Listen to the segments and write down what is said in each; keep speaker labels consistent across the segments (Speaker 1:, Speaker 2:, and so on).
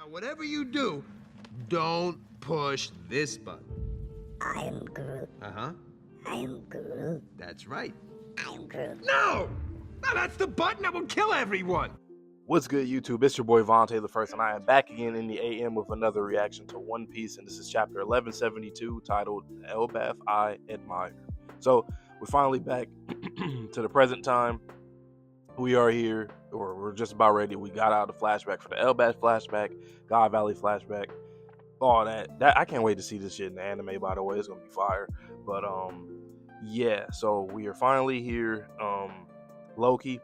Speaker 1: Now, whatever you do, don't push this button.
Speaker 2: I am Groot.
Speaker 1: Uh-huh.
Speaker 2: I am Groot.
Speaker 1: That's right.
Speaker 2: I am Groot.
Speaker 1: No! No, that's the button that will kill everyone!
Speaker 3: What's good, YouTube? It's your boy Vontae the First, and I am back again in the AM with another reaction to One Piece, and this is chapter 1172, titled Elbaf I Admire. So, we're finally back to the present time. We are here, or we're just about ready. We got out of the flashback for the Elbaf flashback, God Valley flashback, all that. I can't wait to see this shit in the anime, by the way. It's gonna be fire. But yeah, so we are finally here. Loki,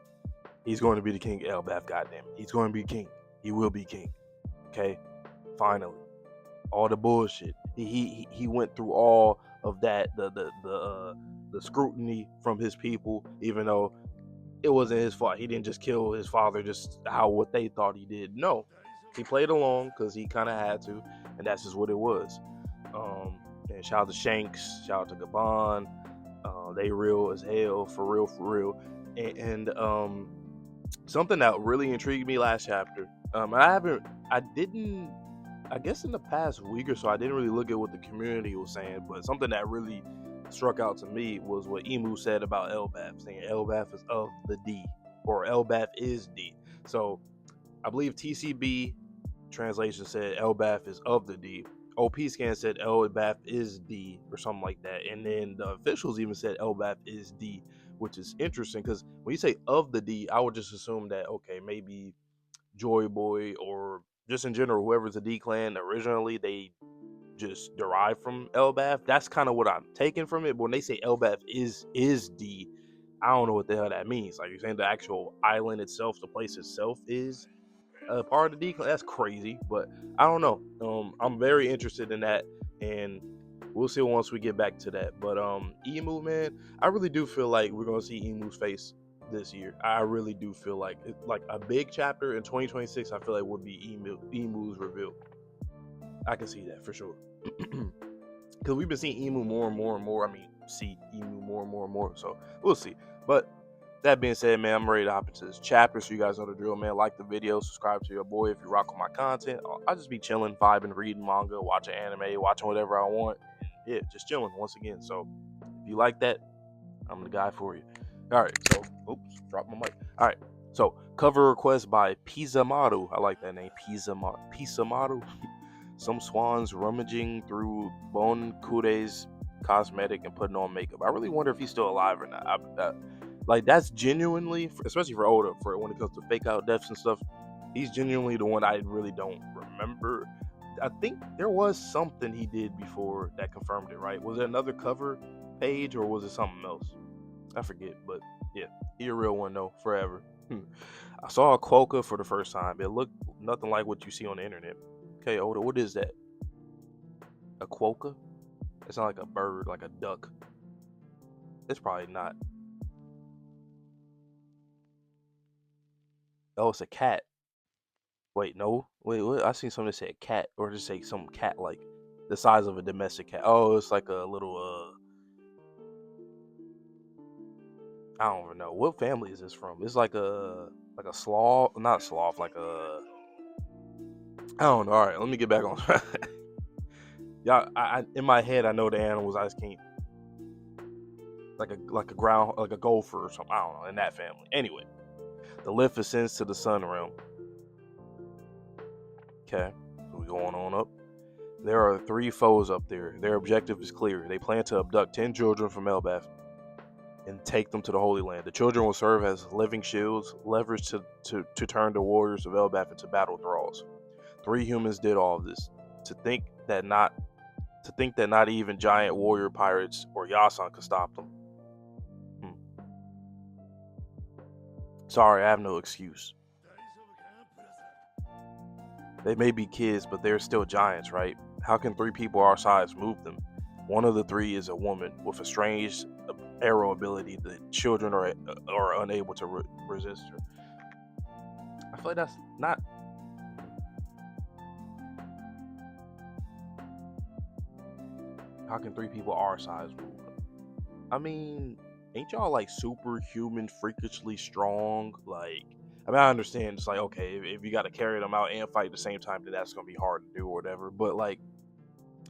Speaker 3: he's going to be the king of Elbaf, goddamn it. He's going to be king. He will be king. Okay? Finally. All the bullshit. He went through all of that, the scrutiny from his people, even though it wasn't his fault. He didn't just kill his father just what they thought he did. No. He played along because he kind of had to, and that's just what it was. And shout out to Shanks, shout out to Gabon. They real as hell, for real, for real. And something that really intrigued me last chapter. I guess in the past week or so, I didn't really look at what the community was saying, but something that really struck out to me was what Emu said about Elbaf, saying Elbaf is of the D, or Elbaf is D. So I believe TCB translation said Elbaf is of the D. OP scan said Elbaf is D, or something like that. And then the officials even said Elbaf is D, which is interesting because when you say of the D, I would just assume that, okay, maybe Joy Boy or just in general, whoever's the D clan originally, they just derived from Elbaf. That's kind of what I'm taking from it. But when they say Elbaf is D, I don't know what the hell that means. Like, you're saying the actual island itself, the place itself is part of the D clan? That's crazy, but I don't know. I'm very interested in that, and we'll see once we get back to that. But Emu, man, I really do feel like we're gonna see Emu's face this year. I really do feel like like a big chapter in 2026. I feel like would be Emu's reveal. I can see that for sure. Because we've been seeing Emu more and more and more. I mean, see Emu more and more and more. So we'll see. But that being said, man, I'm ready to hop into this chapter. So you guys know the drill, man. Like the video, subscribe to your boy if you rock with my content. I'll just be chilling, vibing, reading manga, watching anime, watching whatever I want. And yeah, just chilling once again. So if you like that, I'm the guy for you. All right, so oops, drop my mic. All right, so cover request by Pizamaru. I like that name, Pizamaru. Some swans rummaging through Bon Kure's cosmetic and putting on makeup. I really wonder if he's still alive or not. Like, that's genuinely, especially for Oda, for when it comes to fake out deaths and stuff, he's genuinely the one I really don't remember. I think there was something he did before that confirmed it, right? Was it another cover page or was it something else? I forget, but yeah, he a real one though, forever. I saw a quokka for the first time. It looked nothing like what you see on the internet. Okay, Oda, what is that? A quokka? It's not like a bird, like a duck. It's probably not. Oh, it's a cat. Wait, no. Wait, what? I seen something that said cat, or just say some cat like the size of a domestic cat. Oh, it's like a little I don't even know. What family is this from? It's like a sloth, not sloth, like a I don't know. All right, let me get back on. Y'all, I in my head I know the animals. I just can't like a gopher or something. I don't know, in that family. Anyway, the lift ascends to the sun realm. Okay, so we going on up. There are 3 foes up there. Their objective is clear. They plan to abduct 10 children from Elbaf and take them to the Holy Land. The children will serve as living shields, leverage to turn the warriors of Elbaf into battle thralls. 3 humans did all of this. To think that not even giant warrior pirates or Yasan could stop them. Sorry, I have no excuse. They may be kids, but they're still giants, right? How can 3 people our size move them? One of the 3 is a woman with a strange arrow ability. The children are unable to resist her. I feel like that's not. How can 3 people our size move them? I mean, ain't y'all like superhuman, freakishly strong? Like, I mean, I understand it's like, okay, if you got to carry them out and fight at the same time, then that's gonna be hard to do or whatever. But like,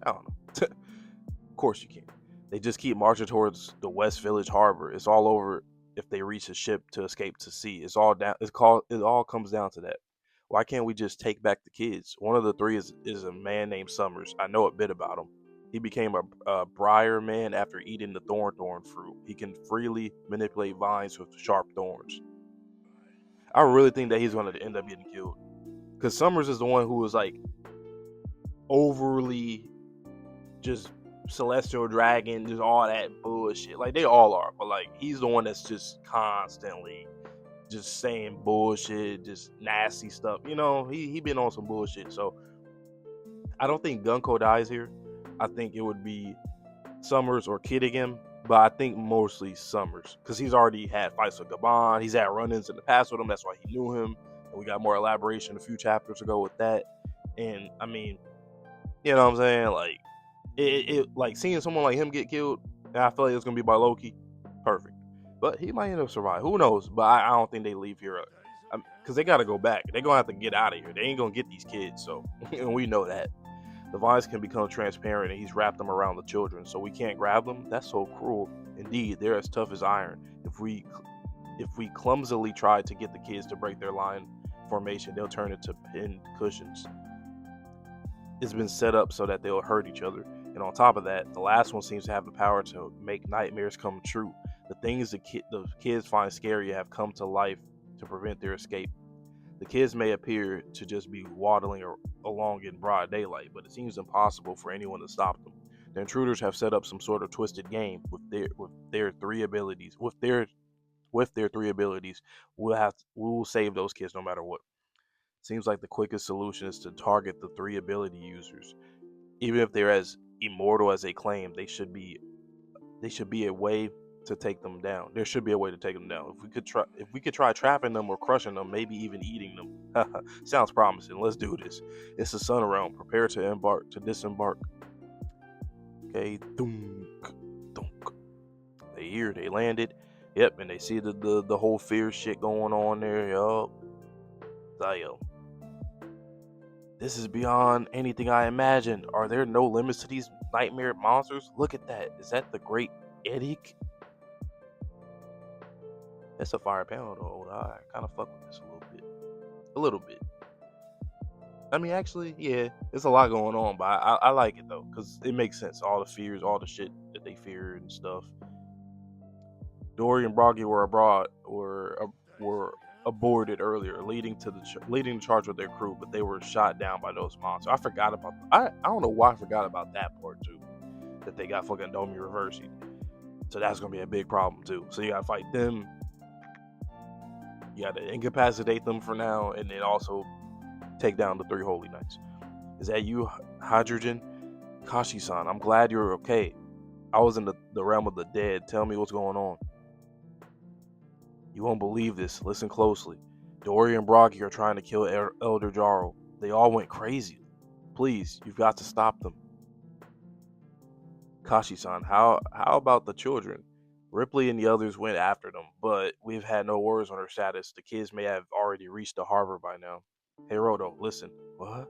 Speaker 3: I don't know. Of course you can. They just keep marching towards the West Village Harbor. It's all over if they reach a ship to escape to sea. It's all down. It's called. It all comes down to that. Why can't we just take back the kids? One of the three is a man named Summers. I know a bit about him. He became a briar man after eating the thorn fruit. He can freely manipulate vines with sharp thorns. I really think that he's going to end up getting killed because Summers is the one who was like overly just celestial dragon, just all that bullshit. Like they all are, but like he's the one that's just constantly just saying bullshit, just nasty stuff. You know, he been on some bullshit. So I don't think Gunko dies here. I think it would be Summers or Kittigan, but I think mostly Summers because he's already had fights with Gabon. He's had run-ins in the past with him. That's why he knew him. And we got more elaboration a few chapters ago with that. And I mean, you know what I'm saying? Like it like seeing someone like him get killed, and I feel like it's gonna be by Loki. Perfect. But he might end up surviving. Who knows? But I don't think they leave here because they gotta go back. They're gonna have to get out of here. They ain't gonna get these kids. So and we know that. The vines can become transparent and he's wrapped them around the children, so we can't grab them. That's so cruel. Indeed, they're as tough as iron. If we clumsily try to get the kids to break their line formation, they'll turn into pinned cushions. It's been set up so that they'll hurt each other. And on top of that, the last one seems to have the power to make nightmares come true. The things the kids find scary have come to life to prevent their escape. The kids may appear to just be waddling along in broad daylight, but it seems impossible for anyone to stop them. The intruders have set up some sort of twisted game with their three abilities. With their three abilities, we will save those kids no matter what. Seems like the quickest solution is to target the three ability users. Even if they're as immortal as they claim, they should be a way to take them down. There should be a way to take them down. If we could try trapping them or crushing them, maybe even eating them. Sounds promising. Let's do this. It's the sun around. Prepare to disembark. Okay, thunk, thunk. They landed. Yep, and they see the whole fear shit going on there. Yup. Yo. This is beyond anything I imagined. Are there no limits to these nightmare monsters? Look at that. Is that the great Edik? That's a fire panel though. I kind of fuck with this a little bit. I mean, actually, yeah, there's a lot going on, but I like it though, because it makes sense. All the fears, all the shit that they fear and stuff. Dory and Broggy were aborted earlier, leading the charge with their crew, but they were shot down by those monsters. I forgot about I don't know why I forgot about that part too. That they got fucking Domi Reversi. So that's gonna be a big problem too. So you gotta fight them. You gotta incapacitate them for now, and then also take down the three holy knights. Is that you, Hydrogen? Kashi-san, I'm glad you're okay. I was in the realm of the dead. Tell me what's going on. You won't believe this. Listen closely. Dory and Broggy are trying to kill Elder Jarl. They all went crazy. Please, you've got to stop them. Kashi-san, how about the children? Ripley and the others went after them, but we've had no words on her status. The kids may have already reached the harbor by now. Hey, Rodo, listen. What?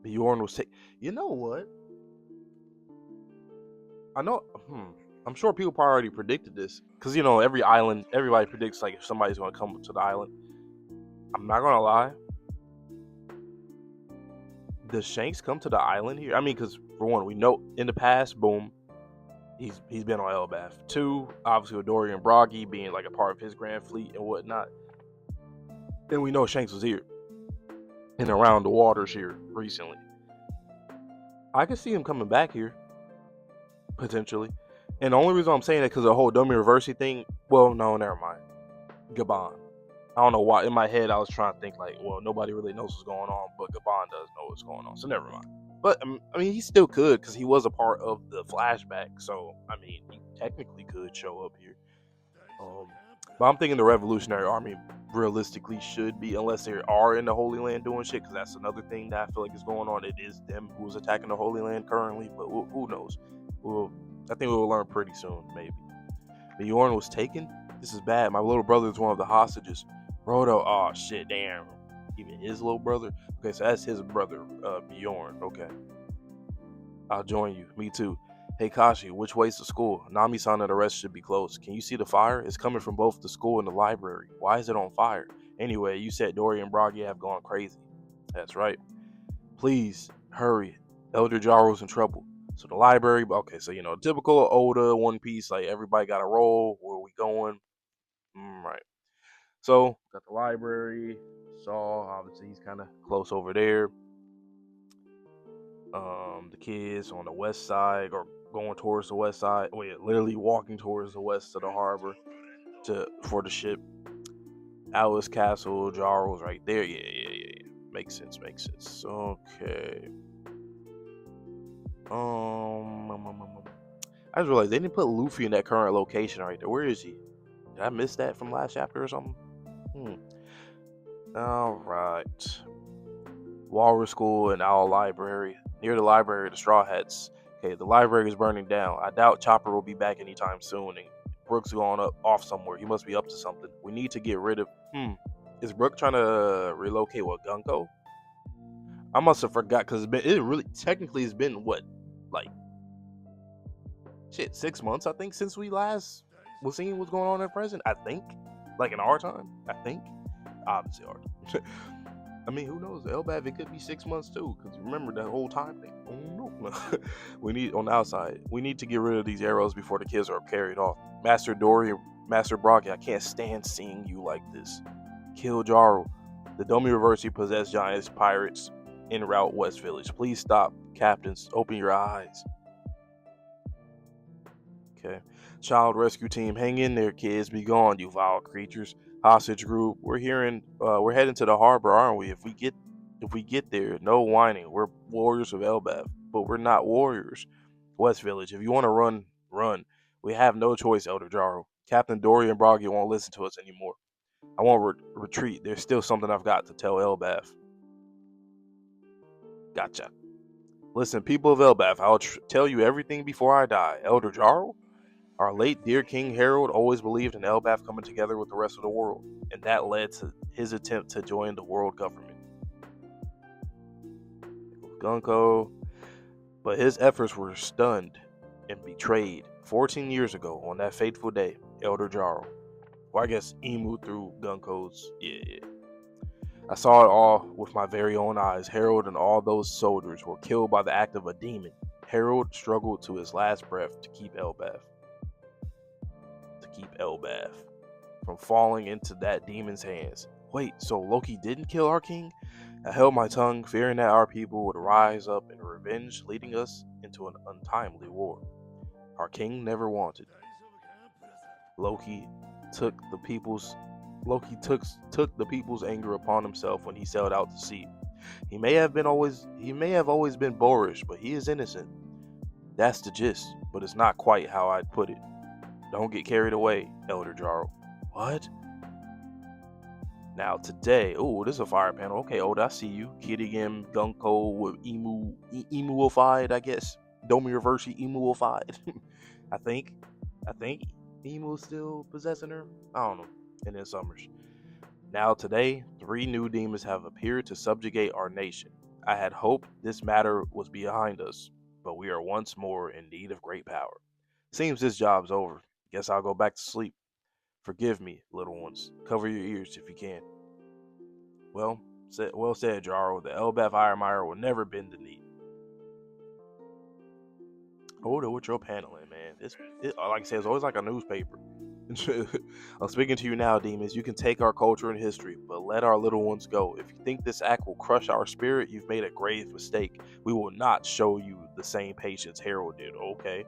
Speaker 3: Bjorn was taken. You know what? I know. I'm sure people probably already predicted this. Because, you know, every island, everybody predicts, like, if somebody's going to come to the island. I'm not going to lie. Does Shanks come to the island here? I mean, because, for one, we know in the past, boom, he's been on Elbaf. Two, obviously with Dory and Broggy being, like, a part of his grand fleet and whatnot. And we know Shanks was here. And around the waters here recently. I could see him coming back here. Potentially. And the only reason I'm saying that because the whole Domi Reversi thing, well, no, never mind. Gabon. I don't know why. In my head, I was trying to think like, well, nobody really knows what's going on, but Gabon does know what's going on, so never mind. But, I mean, he still could because he was a part of the flashback, so, I mean, he technically could show up here. But I'm thinking the Revolutionary Army realistically should be, unless they are in the Holy Land doing shit, because that's another thing that I feel like is going on. It is them who's attacking the Holy Land currently, but who knows? I think we'll learn pretty soon, maybe. Bjorn was taken? This is bad. My little brother is one of the hostages. Roto, oh shit, damn. Even his little brother? Okay, so that's his brother, Bjorn. Okay. I'll join you. Me too. Hey Kashi, which way's the school? Nami-san and the rest should be close. Can you see the fire? It's coming from both the school and the library. Why is it on fire? Anyway, you said Dory and Bragi have gone crazy. That's right. Please, hurry. Elder Jaro's in trouble. So the library, okay, so typical Oda, One Piece, like everybody got a role. Where we going? Right. So, got the library. Saw, obviously, he's kind of close over there. The kids on the west side or going towards the west side. Wait, literally walking towards the west of the harbor for the ship. Alice Castle, Jaro's right there. Yeah. Makes sense. Okay. I just realized they didn't put Luffy in that current location right there. Where is he? Did I miss that from last chapter or something? All right. Walrus School and Owl Library. Near the library, the Straw Hats. Okay, the library is burning down. I doubt Chopper will be back anytime soon. And Brook's going off somewhere. He must be up to something. We need to get rid of. Is Brook trying to relocate with Gunko? I must have forgot because it's been what, like 6 months I think since we last was seeing what's going on in present. I think, like in our time. I think, obviously our time. I mean, who knows? Elbaf, it could be 6 months too. Because remember that whole time thing. Oh no. We need on the outside. We need to get rid of these arrows before the kids are carried off. Master Dory, Master Broggy, I can't stand seeing you like this. Kill Jaro. The Domi Reversi possess giants pirates en route West Village. Please stop, captains. Open your eyes. Okay. Child rescue team, hang in there, kids. Be gone, you vile creatures. Hostage group, we're heading to the harbor, aren't we? If we get there, no whining. We're warriors of Elbaf, but we're not warriors. West Village, if you want to run, run. We have no choice, Elder Jaro. Captain Dory and Broggy won't listen to us anymore. I won't retreat. There's still something I've got to tell Elbaf. Gotcha. Listen, people of Elbaf, I'll tell you everything before I die. Elder Jaro? Our late dear King Harold always believed in Elbaf coming together with the rest of the world, and that led to his attempt to join the world government. Gunko, but his efforts were stunned and betrayed 14 years ago on that fateful day, Elder Jaro. Well, I guess Emu through Gunko's. Yeah. I saw it all with my very own eyes. Harold and all those soldiers were killed by the act of a demon. Harold struggled to his last breath to keep Elbaf from falling into that demon's hands. Wait, so Loki didn't kill our king? I held my tongue, fearing that our people would rise up in revenge, leading us into an untimely war. Our king never wanted. Loki took the people's anger upon himself when he sailed out to sea. He may have always been boorish, but he is innocent. That's the gist, but it's not quite how I'd put it. Don't get carried away, Elder Jaro. What? Now today, this is a fire panel. Okay, Oda, I see you. Kidding Gunko with Emuified, I guess. Domi Reversi Emuified. I think Emu's still possessing her. I don't know. And then Summers. Now today, 3 new demons have appeared to subjugate our nation. I had hoped this matter was behind us, but we are once more in need of great power. Seems this job's over. Guess I'll go back to sleep. Forgive me, little ones. Cover your ears if you can. Well said, Jaro. The Elbaf Ironmire will never bend the knee. Hold it with your paneling, man. Like I said, it's always like a newspaper. I'm speaking to you now, demons. You can take our culture and history, but let our little ones go. If you think this act will crush our spirit, you've made a grave mistake. We will not show you the same patience Harold did, okay?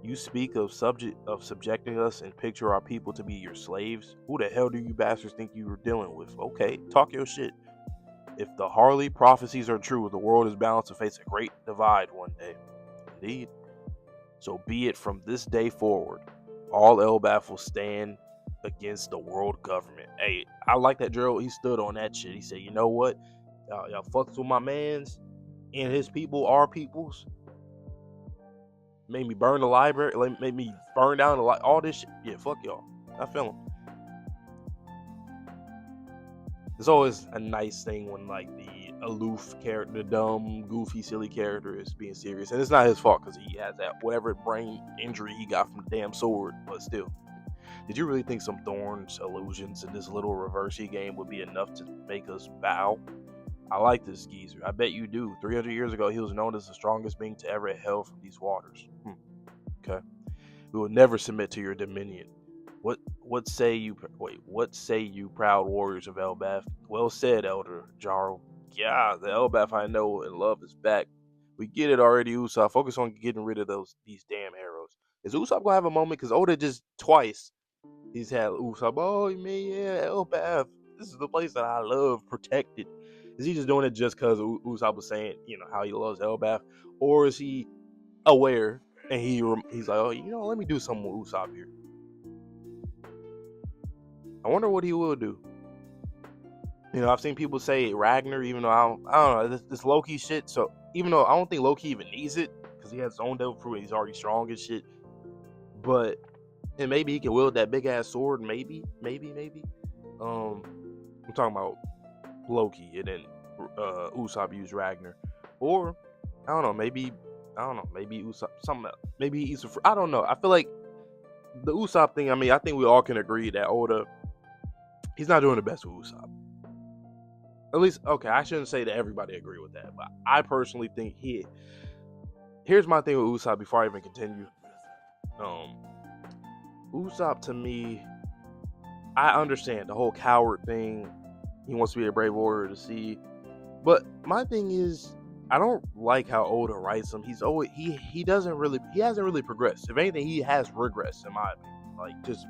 Speaker 3: You speak of subjecting us and picture our people to be your slaves? Who the hell do you bastards think you are dealing with? Okay, talk your shit. If the Harley prophecies are true, the world is bound to face a great divide one day. Indeed. So be it from this day forward. All Elbaf will stand against the world government. Hey, I like that Gerald. He stood on that shit. He said, you know what? Y'all fucks with my mans and his people, our peoples. Made me burn the library. Made me burn down all this shit. Yeah, fuck y'all. I feel him. It's always a nice thing when like the aloof character, the dumb, goofy, silly character is being serious, and it's not his fault because he has that whatever brain injury he got from the damn sword. But still, did you really think some thorns, illusions, in this little reversey game would be enough to make us bow? I like this geezer. I bet you do. 300 years ago, he was known as the strongest being to ever hail from these waters. Okay. We will never submit to your dominion. What say you? Wait, what say you, proud warriors of Elbaf? Well said, Elder Jarl. Yeah, the Elbaf I know and love is back. We get it already, Usopp. Focus on getting rid of these damn arrows. Is Usopp gonna have a moment? Cause Oda just twice he's had Usopp. Oh man, yeah, Elbaf. This is the place that I love, protected. Is he just doing it just cause Usopp was saying, how he loves Elbaf, or is he aware and he's like, oh, let me do something with Usopp here. I wonder what he will do. I've seen people say Ragnar, even though I don't know, this Loki shit. So even though I don't think Loki even needs it, because he has his own devil fruit and he's already strong and shit. But and maybe he can wield that big ass sword. Maybe. I'm talking about Loki, and then Usopp used Ragnar, or I don't know, maybe Usopp something else. Maybe he's I don't know. I feel like the Usopp thing. I mean, I think we all can agree that Oda, he's not doing the best with Usopp. At least, okay, I shouldn't say that everybody agree with that, but I personally think here's my thing with Usopp before I even continue. Usopp, to me, I understand the whole coward thing. He wants to be a brave warrior to see, but my thing is, I don't like how Oda writes him. He's always he hasn't really progressed. If anything, he has regressed in my opinion. Like, just,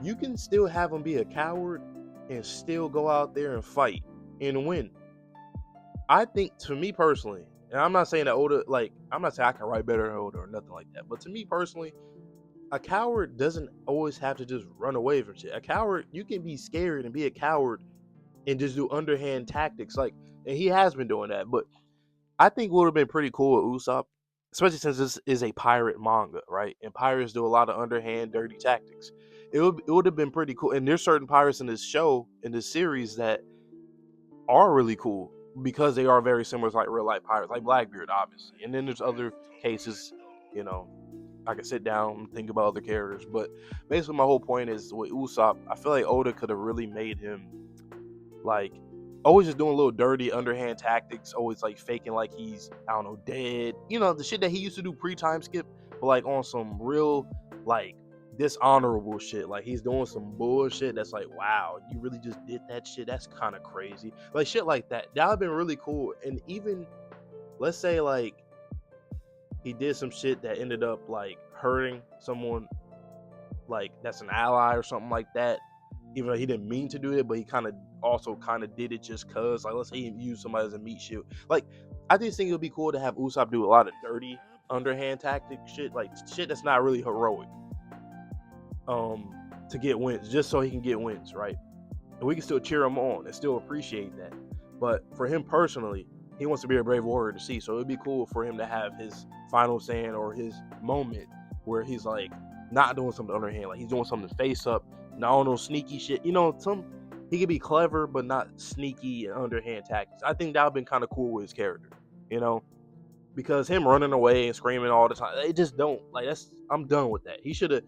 Speaker 3: you can still have him be a coward and still go out there and fight and win. I think, to me personally, and I'm not saying that Oda, like, I'm not saying I can write better than Oda or nothing like that, but to me personally, a coward doesn't always have to just run away from shit. A coward, you can be scared and be a coward and just do underhand tactics, like, and he has been doing that. But I think it would have been pretty cool with Usopp, especially since this is a pirate manga, right? And pirates do a lot of underhand, dirty tactics. It would have been pretty cool. And there's certain pirates in this show, in this series, that are really cool because they are very similar to like real life pirates, like Blackbeard, obviously. And then there's other cases, I could sit down and think about other characters. But basically, my whole point is with Usopp, I feel like Oda could have really made him like always just doing little dirty underhand tactics, always like faking like he's, I don't know, dead. The shit that he used to do pre-time skip, but like on some real like dishonorable shit. Like he's doing some bullshit that's like, wow, you really just did that shit? That's kind of crazy. Like shit like that. That would have been really cool. And even, let's say like he did some shit that ended up like hurting someone like that's an ally or something like that, even though he didn't mean to do it, but he kind of did it just cause, like, let's say he used somebody as a meat shield. Like, I just think it would be cool to have Usopp do a lot of dirty underhand tactic shit, like shit that's not really heroic, to get wins, just so he can get wins, right? And we can still cheer him on and still appreciate that. But for him personally, he wants to be a brave warrior to see. So it'd be cool for him to have his final stand or his moment where he's like not doing something underhand, like he's doing something face up, not on no sneaky shit. He could be clever but not sneaky and underhand tactics. I think that would've been kind of cool with his character, because him running away and screaming all the time, it just don't like. I'm done with that. He should have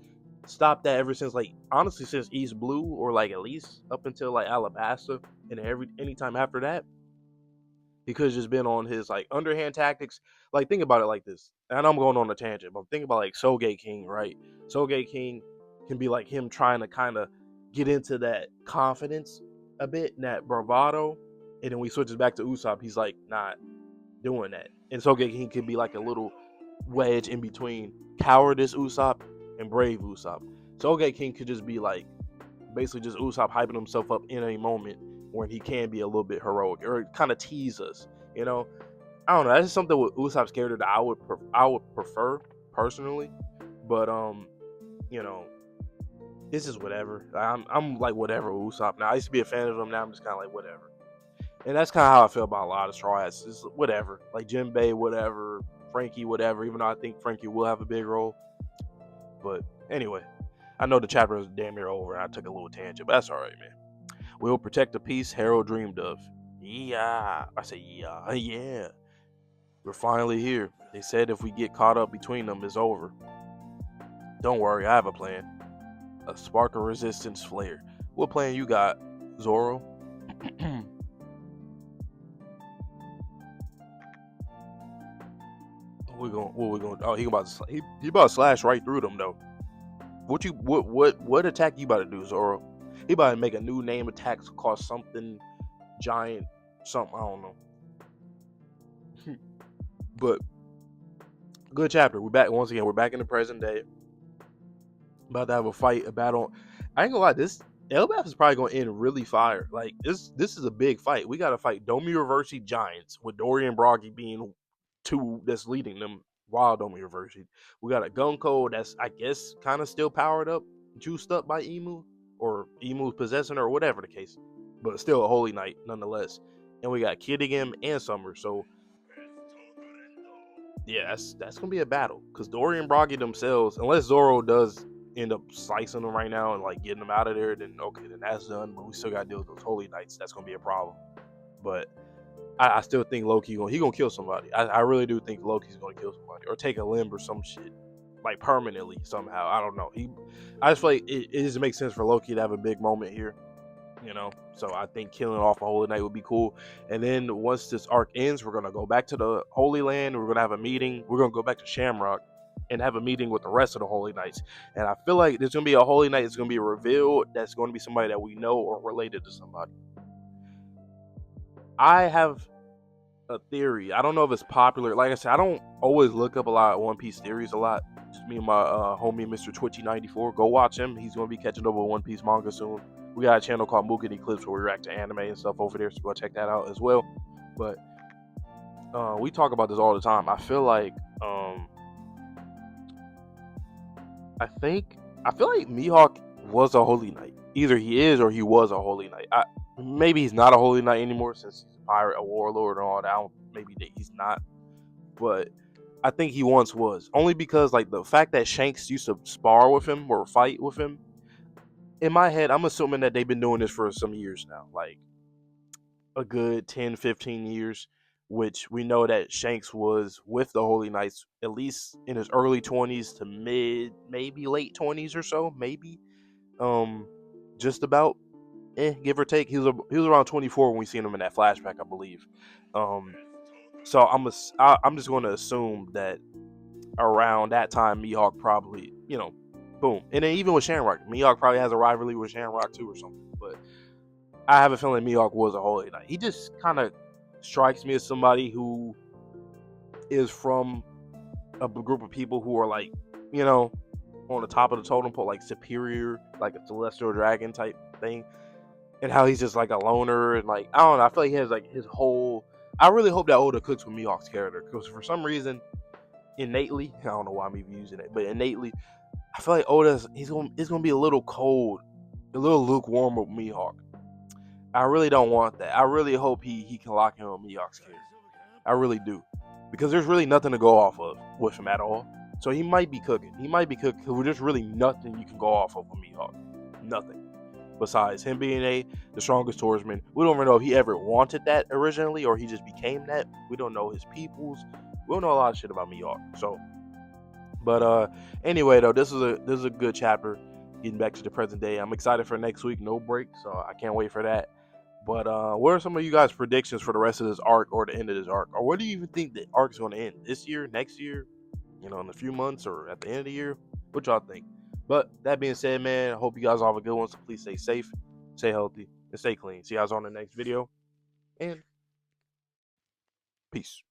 Speaker 3: stopped that ever since, like, honestly, since East Blue, or like at least up until like Alabasta, and anytime after that, he could have just been on his like underhand tactics. Like, think about it like this. And I know I'm going on a tangent, but think about like Soge King, right? Soge King can be like him trying to kind of get into that confidence a bit, and that bravado, and then we switches back to Usopp. He's like not doing that, and Soge King could be like a little wedge in between cowardice Usopp and brave Usopp. Soge King could just be like basically just Usopp hyping himself up in a moment when he can be a little bit heroic or kind of tease us. I don't know. That's just something with Usopp's character that I would prefer personally. But this is whatever. I'm like whatever with Usopp now. I used to be a fan of him. Now I'm just kind of like whatever. And that's kind of how I feel about a lot of Straw Hats. It's whatever. Like Jinbei, whatever. Frankie, whatever. Even though I think Frankie will have a big role. But anyway, I know the chapter is damn near over, and I took a little tangent, but that's all right, man. We'll protect the peace Harold dreamed of. Yeah, I say yeah, yeah. We're finally here. They said if we get caught up between them, it's over. Don't worry, I have a plan. A spark of resistance flare. What plan you got, Zoro? What we going? Oh, he about to he about to slash right through them though. What attack you about to do, Zoro? He about to make a new name attack called something giant, something I don't know. But good chapter. We're back once again. We're back in the present day. About to have a fight, a battle. I ain't gonna lie, this Elbaf is probably gonna end really fire. Like this is a big fight. We gotta fight Domi Reversi Giants with Dorian Broggy being two that's leading them while Domi Reversi. We got a Gunko that's I guess kind of still powered up, juiced up by Emu, or Emu's possessing her, or whatever the case. But still a holy knight nonetheless. And we got Kiddingam and Summer. So yeah, that's gonna be a battle because Dorian Broggy themselves, unless Zoro does end up slicing them right now and like getting them out of there, then okay, then that's done. But we still gotta deal with those holy knights. That's gonna be a problem. But I still think Loki he gonna kill somebody. I really do think Loki's gonna kill somebody or take a limb or some shit like permanently somehow. I don't know. I just feel like it just makes sense for Loki to have a big moment here. So I think killing off a Holy Knight would be cool. And then once this arc ends, we're gonna go back to the Holy Land. We're gonna have a meeting. We're gonna go back to Shamrock and have a meeting with the rest of the Holy Knights. And I feel like there's gonna be a Holy Knight that's gonna be revealed. That's gonna be somebody that we know or related to somebody. I have a theory. I don't know if it's popular. Like I said, I don't always look up a lot of One Piece theories. A lot. Just me and my homie Mr. Twitchy94. Go watch him. He's gonna be catching up with One Piece manga soon. We got a channel called Mook and Eclipse where we react to anime and stuff over there, so go check that out as well. But we talk about this all the time. I feel like I feel like Mihawk was a Holy Knight. Either he is or he was a Holy Knight. Maybe he's not a Holy Knight anymore since he's a pirate, a warlord, and all that. Maybe he's not, but I think he once was. Only because like the fact that Shanks used to spar with him or fight with him. In my head, I'm assuming that they've been doing this for some years now, like a good 10, 15 years, which we know that Shanks was with the Holy Knights at least in his early 20s to maybe late 20s or so, maybe. Just about, give or take. He was around 24 when we seen him in that flashback, I believe. So I'm just going to assume that around that time, Mihawk probably, boom. And then even with Shamrock, Mihawk probably has a rivalry with Shamrock too or something. But I have a feeling Mihawk was a Holy Knight. He just kind of strikes me as somebody who is from a group of people who are like, on the top of the totem pole, like superior, like a celestial dragon type thing. And how he's just like a loner and like, I don't know. I feel like he has like his whole. I really hope that Oda cooks with Mihawk's character because for some reason, innately, I don't know why I'm even using it, but innately, I feel like Oda's it's gonna be a little cold, a little lukewarm with Mihawk. I really don't want that. I really hope he can lock in with Mihawk's character. I really do, because there's really nothing to go off of with him at all. So he might be cooking. He might be cooking because there's really nothing you can go off of with Mihawk. Nothing. Besides him being the strongest swordsman. We don't even know if he ever wanted that originally or he just became that. We don't know his peoples. We don't know a lot of shit about Mihawk. So, but anyway though, this is a good chapter. Getting back to the present day. I'm excited for next week. No break, so I can't wait for that. But what are some of you guys' predictions for the rest of this arc or the end of this arc? Or what do you even think the arc is going to end? This year, next year, in a few months, or at the end of the year? What y'all think? But that being said, man, I hope you guys all have a good one. So please stay safe, stay healthy, and stay clean. See you guys on the next video. And peace.